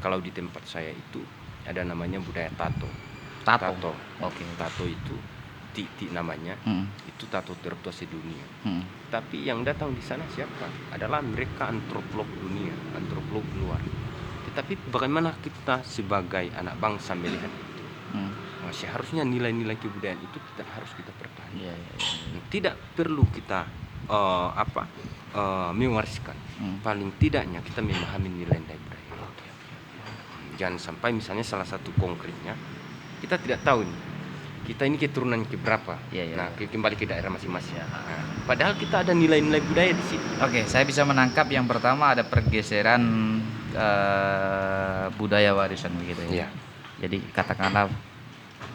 Kalau di tempat saya itu ada namanya budaya tato. Tato. Oke. Tato itu titik namanya. Mm. Itu tato tertua sedunia. Mm. Tapi yang datang di sana siapa? Adalah mereka antropolog dunia, antropolog luar. Tetapi bagaimana kita sebagai anak bangsa melihat itu? Seharusnya nilai-nilai kebudayaan itu harus kita pertahankan. Iya, iya, iya. Tidak perlu kita mewariskan. Paling tidaknya kita memahami nilai-nilai budaya. Jangan sampai misalnya salah satu konkretnya kita tidak tahu nih, kita ini keturunan keberapa. Nah, kembali ke daerah masing-masing. Nah, padahal kita ada nilai-nilai budaya di sini. Oke, saya bisa menangkap yang pertama ada pergeseran budaya warisan begitu ya. Jadi katakanlah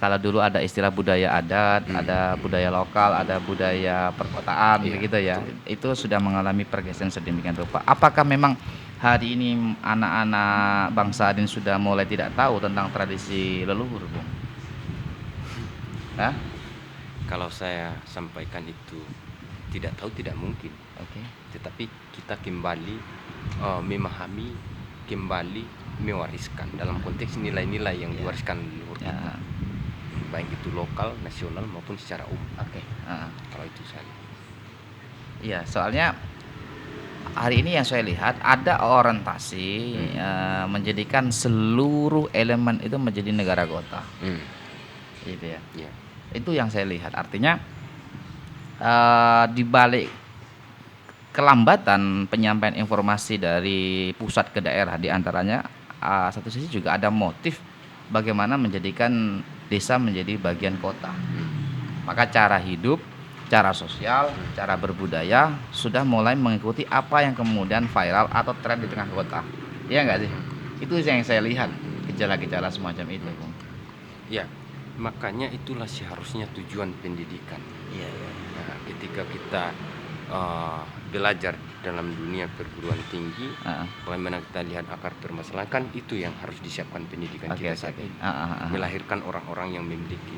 kalau dulu ada istilah budaya adat, ada budaya lokal, ada budaya perkotaan begitu ya. Itu sudah mengalami pergeseran sedemikian rupa. Apakah memang hari ini anak-anak bangsa ini sudah mulai tidak tahu tentang tradisi leluhur, Bung? Hah? Kalau saya sampaikan itu tidak tahu, tidak mungkin. Oke. Tetapi kita kembali memahami, kembali mewariskan dalam konteks nilai-nilai yang diwariskan leluhur kita. Baik itu lokal, nasional maupun secara umum. Oke. Kalau itu saya lihat. Iya, soalnya hari ini yang saya lihat ada orientasi menjadikan seluruh elemen itu menjadi negara kota, gitu ya. Itu yang saya lihat. Artinya di balik kelambatan penyampaian informasi dari pusat ke daerah, diantaranya satu sisi juga ada motif bagaimana menjadikan desa menjadi bagian kota. Maka cara hidup, cara sosial, cara berbudaya sudah mulai mengikuti apa yang kemudian viral atau tren di tengah kota. Iya nggak sih? Itu yang saya lihat, gejala-gejala semacam itu, Bung. Ya, makanya itulah seharusnya tujuan pendidikan. Iya. Nah, ketika kita belajar dalam dunia perguruan tinggi, bagaimana kita lihat akar permasalahan, kan itu yang harus disiapkan pendidikan kita saat ini. Melahirkan orang-orang yang memiliki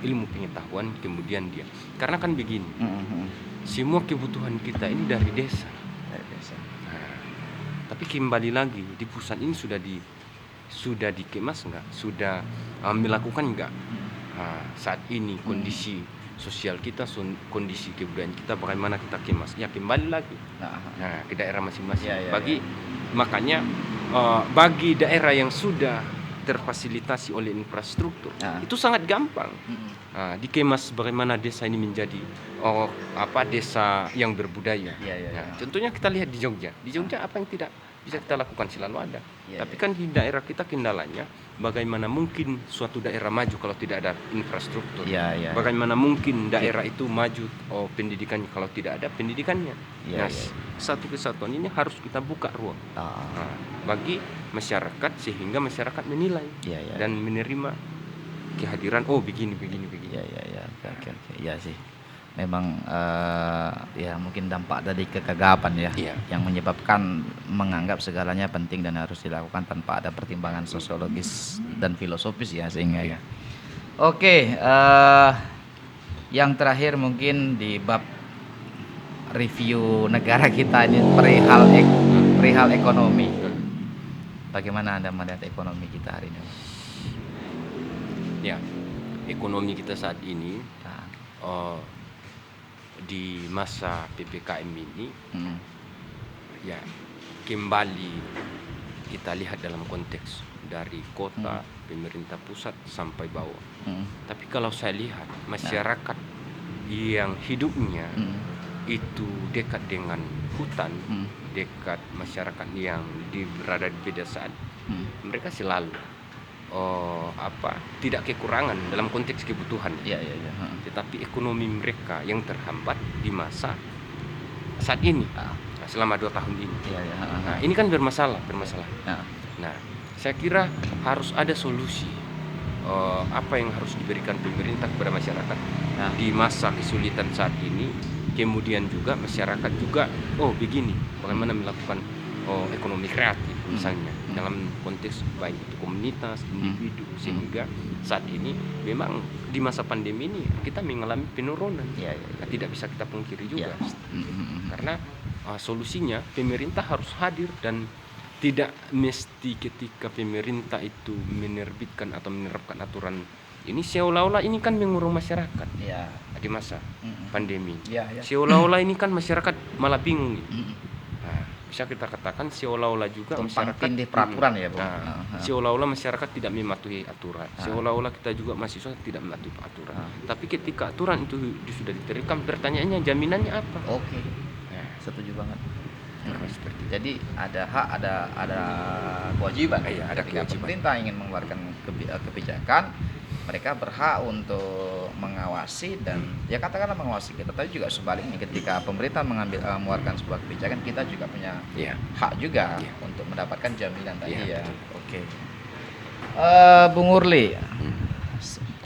ilmu pengetahuan, kemudian dia, karena kan begini, semua kebutuhan kita ini dari desa. Nah, tapi kembali lagi di pusat ini sudah dikemas nggak, sudah melakukan nggak? Saat ini kondisi sosial kita, kondisi kebudayaan kita, bagaimana kita kemas? Ya kembali lagi ke daerah masing-masing. Makanya bagi daerah yang sudah terfasilitasi oleh infrastruktur, itu sangat gampang dikemas bagaimana desa ini menjadi desa yang berbudaya. Contohnya kita lihat di Jogja. Di Jogja apa yang tidak bisa kita lakukan selalu ada. Tapi kan di daerah kita kendalanya, bagaimana mungkin suatu daerah maju kalau tidak ada infrastruktur? Bagaimana mungkin daerah itu maju pendidikannya kalau tidak ada pendidikannya? Satu kesatuan ini harus kita buka ruang bagi masyarakat sehingga masyarakat menilai dan menerima kehadiran begini. Oke. Iya sih. Memang ya mungkin dampak dari kegagapan yang menyebabkan menganggap segalanya penting dan harus dilakukan tanpa ada pertimbangan sosiologis dan filosofis ya sehingga Oke, Yang terakhir mungkin di bab review negara kita ini perihal ekonomi. Bagaimana Anda melihat ekonomi kita hari ini? Ya, ekonomi kita saat ini di masa PPKM ini ya kembali kita lihat dalam konteks dari kota, pemerintah pusat sampai bawah. Tapi kalau saya lihat masyarakat yang hidupnya itu dekat dengan hutan, dekat masyarakat yang berada di pedesaan, mereka selalu tidak kekurangan dalam konteks kebutuhan. Tetapi ekonomi mereka yang terhambat di masa saat ini, selama 2 tahun ini. Nah, ini kan bermasalah. Nah, saya kira harus ada solusi apa yang harus diberikan pemerintah kepada masyarakat di masa kesulitan saat ini. Kemudian juga masyarakat juga begini, bagaimana melakukan ekonomi kreatif misalnya dalam konteks baik itu komunitas, individu, sehingga saat ini memang di masa pandemi ini kita mengalami penurunan. Tidak bisa kita pungkiri juga. Karena solusinya pemerintah harus hadir, dan tidak mesti ketika pemerintah itu menerbitkan atau menerapkan aturan ini seolah-olah ini kan mengurung masyarakat di masa pandemi. Seolah-olah ini kan masyarakat malah bingung. Bisa kita katakan seolah-olah juga tumpang masyarakat tindih peraturan ya, Bung. Seolah-olah masyarakat tidak mematuhi aturan. Seolah-olah kita juga mahasiswa tidak mematuhi aturan. Tapi ketika aturan itu sudah diterapkan, pertanyaannya jaminannya apa? Setuju banget. Seperti itu. Jadi ada hak, ada kewajiban. Ada kewajiban. Pemerintah ingin mengeluarkan kebijakan, mereka berhak untuk mengawasi dan katakanlah mengawasi kita. Tapi juga sebaliknya, ketika pemerintah mengeluarkan sebuah kebijakan, kita juga punya hak juga untuk mendapatkan jaminan tadi Bung Urli,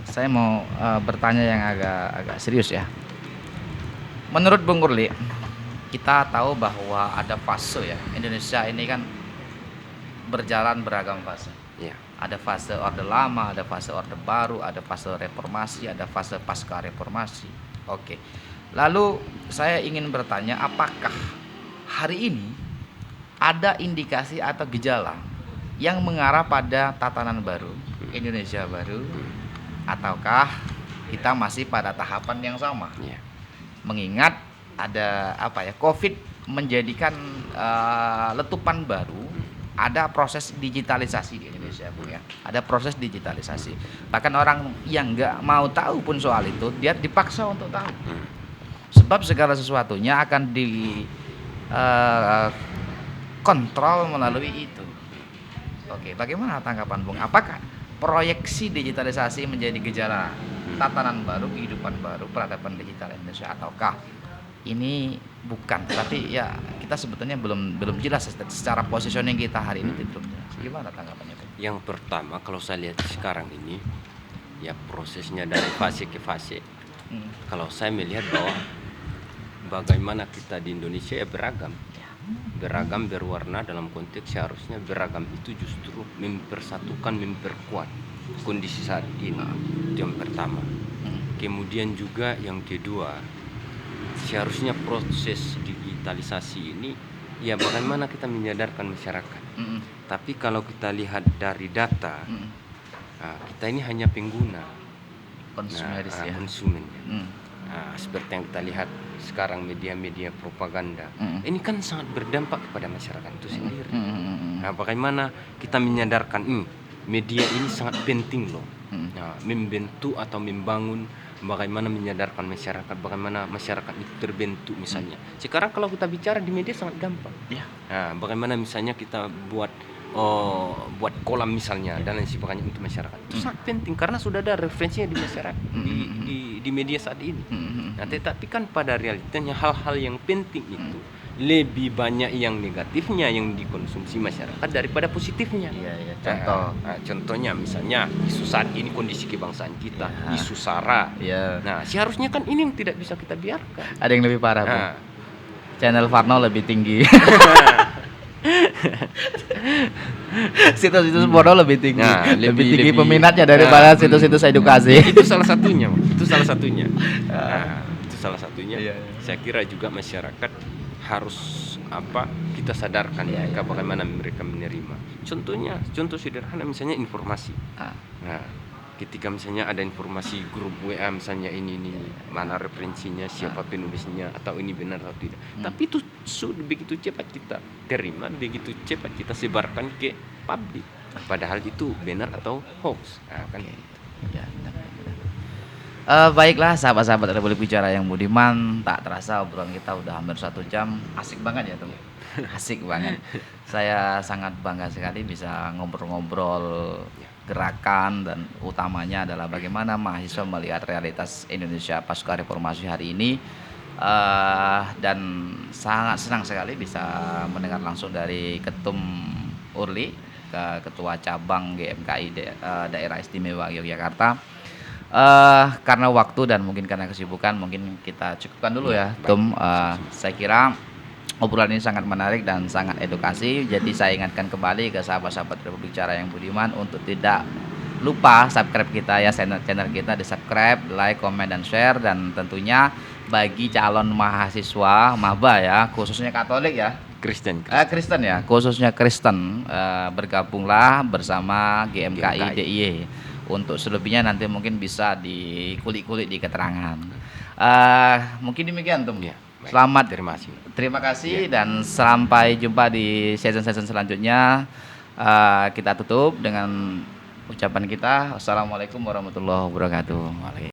saya mau bertanya yang agak serius ya. Menurut Bung Urli, kita tahu bahwa ada fase Indonesia ini kan berjalan beragam fase. Ada fase Orde Lama, ada fase Orde Baru, ada fase reformasi, ada fase pasca reformasi. Lalu saya ingin bertanya, apakah hari ini ada indikasi atau gejala yang mengarah pada tatanan baru, Indonesia baru, ataukah kita masih pada tahapan yang sama? Mengingat ada COVID menjadikan letupan baru, ada proses digitalisasi di Indonesia, Bu ya. Ada proses digitalisasi. Bahkan orang yang nggak mau tahu pun soal itu, dia dipaksa untuk tahu. Sebab segala sesuatunya akan kontrol melalui itu. Bagaimana tanggapan Bung? Apakah proyeksi digitalisasi menjadi gejala tatanan baru, kehidupan baru, peradaban digital Indonesia, ataukah ini bukan, tapi kita sebetulnya belum jelas secara positioning kita hari ini belum jelas. Gimana tanggapannya? Yang pertama, kalau saya lihat sekarang ini prosesnya dari fase ke fase. Kalau saya melihat bahwa bagaimana kita di Indonesia beragam, berwarna dalam konteks seharusnya beragam itu justru mempersatukan, memperkuat kondisi saat ini. Itu yang pertama. Kemudian juga yang kedua, seharusnya proses digitalisasi ini bagaimana kita menyadarkan masyarakat. Tapi kalau kita lihat dari data, kita ini hanya pengguna, konsumen. Seperti yang kita lihat sekarang media-media propaganda, ini kan sangat berdampak kepada masyarakat itu sendiri. Bagaimana kita menyadarkan media ini sangat penting loh, membentuk atau membangun. Bagaimana menyadarkan masyarakat, bagaimana masyarakat itu terbentuk misalnya. Sekarang kalau kita bicara di media sangat gampang. Bagaimana misalnya kita buat kolam misalnya dan lain sebagainya untuk masyarakat. Itu sangat penting karena sudah ada referensinya di masyarakat, di media saat ini. Tetapi kan pada realitanya hal-hal yang penting itu lebih banyak yang negatifnya yang dikonsumsi masyarakat daripada positifnya. Contohnya misalnya isu saat ini, kondisi kebangsaan kita, isu SARA. Nah, seharusnya kan ini yang tidak bisa kita biarkan. Ada yang lebih parah, Bu. Channel Varno lebih tinggi. Situs-situs porno lebih tinggi. Lebih tinggi peminatnya daripada situs-situs edukasi. Itu salah satunya. Itu salah satunya. Itu salah satunya. Iya. Saya kira juga masyarakat harus kita sadarkan mereka bagaimana mereka menerima. Contoh sederhana misalnya informasi. Nah, ketika misalnya ada informasi grup WA misalnya ini mana referensinya, siapa penulisnya, atau ini benar atau tidak. Tapi itu begitu cepat kita terima, begitu cepat kita sebarkan ke publik. Padahal itu benar atau hoax. Kan gitu. Ya, benar. Baiklah sahabat-sahabat Republik Bicara yang budiman, tak terasa obrolan kita udah hampir 1 jam. Asik banget ya teman. Asik banget. Saya sangat bangga sekali bisa ngobrol-ngobrol gerakan, dan utamanya adalah bagaimana mahasiswa melihat realitas Indonesia pasca reformasi hari ini. Dan sangat senang sekali bisa mendengar langsung dari Ketum Urli, Ketua Cabang GMKI Daerah Istimewa Yogyakarta. Karena waktu dan mungkin karena kesibukan, mungkin kita cukupkan dulu ya, Tum. Saya kira obrolan ini sangat menarik dan sangat edukasi. Jadi saya ingatkan kembali ke sahabat-sahabat Republik Bicara yang budiman untuk tidak lupa subscribe kita ya, channel kita, di subscribe, like, komen, dan share. Dan tentunya bagi calon mahasiswa maba ya, khususnya Katolik ya, Kristen ya, khususnya Kristen, bergabunglah bersama GMKI DIY. Untuk selebihnya nanti mungkin bisa dikulik-kulik di keterangan. Mungkin demikian Tum. Ya, selamat, terima kasih dan sampai jumpa di season selanjutnya. Kita tutup dengan ucapan kita, wassalamualaikum warahmatullahi wabarakatuh.